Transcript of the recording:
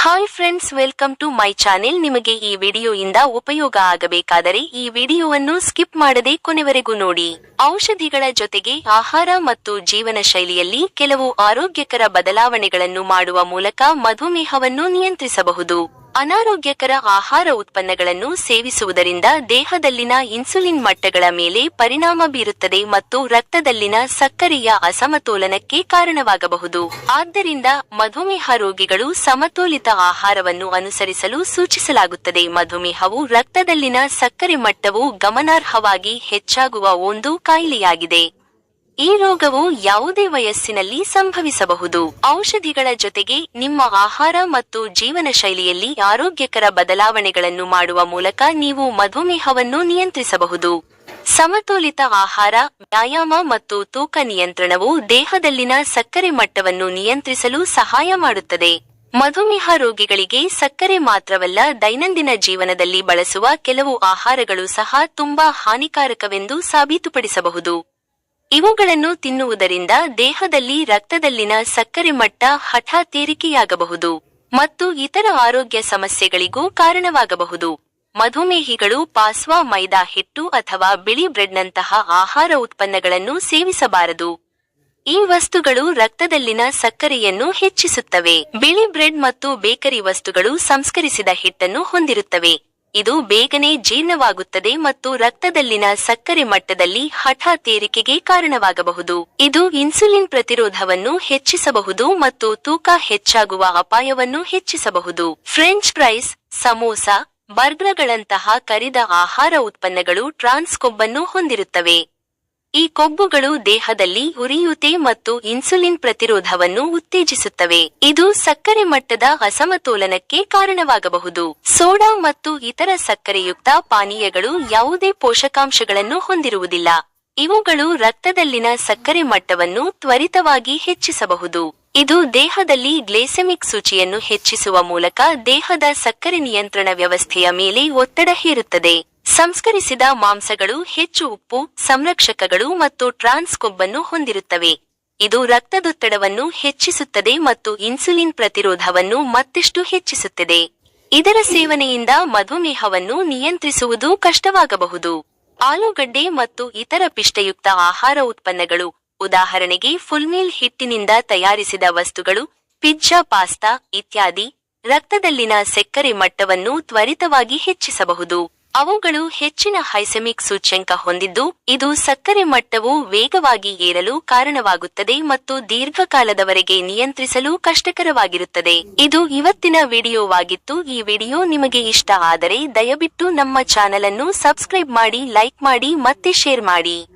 Hi friends, welcome to my channel. ನಿಮಗೆ ಈ ವಿಡಿಯೋಯಿಂದ ಉಪಯೋಗ ಆಗಬೇಕಾದರೆ ಈ ವಿಡಿಯೋವನ್ನು ಸ್ಕಿಪ್ ಮಾಡದೆ ಕೊನೆವರೆಗೂ ನೋಡಿ. ಔಷಧಿಗಳ ಜೊತೆಗೆ ಆಹಾರ ಮತ್ತು ಜೀವನ ಶೈಲಿಯಲ್ಲಿ ಕೆಲವು ಆರೋಗ್ಯಕರ ಬದಲಾವಣೆಗಳನ್ನು ಮಾಡುವ ಮೂಲಕ ಮಧುಮೇಹವನ್ನು ನಿಯಂತ್ರಿಸಬಹುದು. ಅನಾರೋಗ್ಯಕರ ಆಹಾರ ಉತ್ಪನ್ನಗಳನ್ನು ಸೇವಿಸುವುದರಿಂದ ದೇಹದಲ್ಲಿನ ಇನ್ಸುಲಿನ್ ಮಟ್ಟಗಳ ಮೇಲೆ ಪರಿಣಾಮ ಬೀರುತ್ತದೆ ಮತ್ತು ರಕ್ತದಲ್ಲಿನ ಸಕ್ಕರೆಯ ಅಸಮತೋಲನಕ್ಕೆ ಕಾರಣವಾಗಬಹುದು. ಆದ್ದರಿಂದ ಮಧುಮೇಹ ರೋಗಿಗಳು ಸಮತೋಲಿತ ಆಹಾರವನ್ನು ಅನುಸರಿಸಲು ಸೂಚಿಸಲಾಗುತ್ತದೆ. ಮಧುಮೇಹವು ರಕ್ತದಲ್ಲಿನ ಸಕ್ಕರೆ ಮಟ್ಟವು ಗಮನಾರ್ಹವಾಗಿ ಹೆಚ್ಚಾಗುವ ಒಂದು ಕಾಯಿಲೆಯಾಗಿದೆ. ಈ ರೋಗವು ಯಾವುದೇ ವಯಸ್ಸಿನಲ್ಲಿ ಸಂಭವಿಸಬಹುದು. ಔಷಧಿಗಳ ಜೊತೆಗೆ ನಿಮ್ಮ ಆಹಾರ ಮತ್ತು ಜೀವನ ಶೈಲಿಯಲ್ಲಿ ಆರೋಗ್ಯಕರ ಬದಲಾವಣೆಗಳನ್ನು ಮಾಡುವ ಮೂಲಕ ನೀವು ಮಧುಮೇಹವನ್ನು ನಿಯಂತ್ರಿಸಬಹುದು. ಸಮತೋಲಿತ ಆಹಾರ, ವ್ಯಾಯಾಮ ಮತ್ತು ತೂಕ ನಿಯಂತ್ರಣವು ದೇಹದಲ್ಲಿನ ಸಕ್ಕರೆ ಮಟ್ಟವನ್ನು ನಿಯಂತ್ರಿಸಲು ಸಹಾಯ ಮಾಡುತ್ತದೆ. ಮಧುಮೇಹ ರೋಗಿಗಳಿಗೆ ಸಕ್ಕರೆ ಮಾತ್ರವಲ್ಲ, ದೈನಂದಿನ ಜೀವನದಲ್ಲಿ ಬಳಸುವ ಕೆಲವು ಆಹಾರಗಳು ಸಹ ತುಂಬಾ ಹಾನಿಕಾರಕವೆಂದು ಸಾಬೀತುಪಡಿಸಬಹುದು. ಇವುಗಳನ್ನು ತಿನ್ನುವುದರಿಂದ ದೇಹದಲ್ಲಿ ರಕ್ತದಲ್ಲಿನ ಸಕ್ಕರೆ ಮಟ್ಟ ಹಠಾತ್ ಏರಿಕೆಯಾಗಬಹುದು ಮತ್ತು ಇತರ ಆರೋಗ್ಯ ಸಮಸ್ಯೆಗಳಿಗೂ ಕಾರಣವಾಗಬಹುದು. ಮಧುಮೇಹಿಗಳು ಪಾಸ್ವಾ, ಮೈದಾ ಹಿಟ್ಟು ಅಥವಾ ಬಿಳಿ ಬ್ರೆಡ್ನಂತಹ ಆಹಾರ ಉತ್ಪನ್ನಗಳನ್ನು ಸೇವಿಸಬಾರದು. ಈ ವಸ್ತುಗಳು ರಕ್ತದಲ್ಲಿನ ಸಕ್ಕರೆಯನ್ನು ಹೆಚ್ಚಿಸುತ್ತವೆ. ಬಿಳಿ ಬ್ರೆಡ್ ಮತ್ತು ಬೇಕರಿ ವಸ್ತುಗಳು ಸಂಸ್ಕರಿಸಿದ ಹಿಟ್ಟನ್ನು ಹೊಂದಿರುತ್ತವೆ. ಇದು ಬೇಗನೆ ಜೀರ್ಣವಾಗುತ್ತದೆ ಮತ್ತು ರಕ್ತದಲ್ಲಿನ ಸಕ್ಕರೆ ಮಟ್ಟದಲ್ಲಿ ಹಠಾತ್ ಏರಿಕೆಗೆ ಕಾರಣವಾಗಬಹುದು. ಇದು ಇನ್ಸುಲಿನ್ ಪ್ರತಿರೋಧವನ್ನು ಹೆಚ್ಚಿಸಬಹುದು ಮತ್ತು ತೂಕ ಹೆಚ್ಚಾಗುವ ಅಪಾಯವನ್ನು ಹೆಚ್ಚಿಸಬಹುದು. ಫ್ರೆಂಚ್ ಫ್ರೈಸ್, ಸಮೋಸ, ಬರ್ಗರ್ಗಳಂತಹ ಕರಿದ ಆಹಾರ ಉತ್ಪನ್ನಗಳು ಟ್ರಾನ್ಸ್ ಕೊಬ್ಬನ್ನು ಹೊಂದಿರುತ್ತವೆ. ಈ ಕೊಬ್ಬುಗಳು ದೇಹದಲ್ಲಿ ಉರಿಯೂತ ಮತ್ತು ಇನ್ಸುಲಿನ್ ಪ್ರತಿರೋಧವನ್ನು ಉತ್ತೇಜಿಸುತ್ತವೆ. ಇದು ಸಕ್ಕರೆ ಮಟ್ಟದ ಅಸಮತೋಲನಕ್ಕೆ ಕಾರಣವಾಗಬಹುದು. ಸೋಡಾ ಮತ್ತು ಇತರ ಸಕ್ಕರೆಯುಕ್ತ ಪಾನೀಯಗಳು ಯಾವುದೇ ಪೋಷಕಾಂಶಗಳನ್ನು ಹೊಂದಿರುವುದಿಲ್ಲ. ಇವುಗಳು ರಕ್ತದಲ್ಲಿನ ಸಕ್ಕರೆ ಮಟ್ಟವನ್ನು ತ್ವರಿತವಾಗಿ ಹೆಚ್ಚಿಸಬಹುದು. ಇದು ದೇಹದಲ್ಲಿ ಗ್ಲೈಸೆಮಿಕ್ ಸೂಚಿಯನ್ನು ಹೆಚ್ಚಿಸುವ ಮೂಲಕ ದೇಹದ ಸಕ್ಕರೆ ನಿಯಂತ್ರಣ ವ್ಯವಸ್ಥೆಯ ಮೇಲೆ ಒತ್ತಡ ಹೇರುತ್ತದೆ. ಸಂಸ್ಕರಿಸಿದ ಮಾಂಸಗಳು ಹೆಚ್ಚು ಉಪ್ಪು, ಸಂರಕ್ಷಕಗಳು ಮತ್ತು ಟ್ರಾನ್ಸ್ ಕೊಬ್ಬನ್ನು ಹೊಂದಿರುತ್ತವೆ. ಇದು ರಕ್ತದೊತ್ತಡವನ್ನು ಹೆಚ್ಚಿಸುತ್ತದೆ ಮತ್ತು ಇನ್ಸುಲಿನ್ ಪ್ರತಿರೋಧವನ್ನು ಮತ್ತಷ್ಟು ಹೆಚ್ಚಿಸುತ್ತದೆ. ಇದರ ಸೇವನೆಯಿಂದ ಮಧುಮೇಹವನ್ನು ನಿಯಂತ್ರಿಸುವುದು ಕಷ್ಟವಾಗಬಹುದು. ಆಲೂಗಡ್ಡೆ ಮತ್ತು ಇತರ ಪಿಷ್ಟಯುಕ್ತ ಆಹಾರ ಉತ್ಪನ್ನಗಳು, ಉದಾಹರಣೆಗೆ ಫುಲ್ಮೀಲ್ ಹಿಟ್ಟಿನಿಂದ ತಯಾರಿಸಿದ ವಸ್ತುಗಳು, ಪಿಜ್ಜಾ, ಪಾಸ್ತಾ ಇತ್ಯಾದಿ, ರಕ್ತದಲ್ಲಿನ ಸಕ್ಕರೆ ಮಟ್ಟವನ್ನು ತ್ವರಿತವಾಗಿ ಹೆಚ್ಚಿಸಬಹುದು. ಅವುಗಳು ಹೆಚ್ಚಿನ ಗ್ಲೈಸೆಮಿಕ್ ಸೂಚ್ಯಂಕ ಹೊಂದಿದ್ದು, ಇದು ಸಕ್ಕರೆ ಮಟ್ಟವು ವೇಗವಾಗಿ ಏರಲು ಕಾರಣವಾಗುತ್ತದೆ ಮತ್ತು ದೀರ್ಘಕಾಲದವರೆಗೆ ನಿಯಂತ್ರಿಸಲು ಕಷ್ಟಕರವಾಗಿರುತ್ತದೆ. ಇದು ಇವತ್ತಿನ ವಿಡಿಯೋವಾಗಿತ್ತು. ಈ ವಿಡಿಯೋ ನಿಮಗೆ ಇಷ್ಟ ಆದರೆ ದಯವಿಟ್ಟು ನಮ್ಮ ಚಾನೆಲ್ ಅನ್ನು ಸಬ್ಸ್ಕ್ರೈಬ್ ಮಾಡಿ, ಲೈಕ್ ಮಾಡಿ ಮತ್ತೆ ಶೇರ್ ಮಾಡಿ.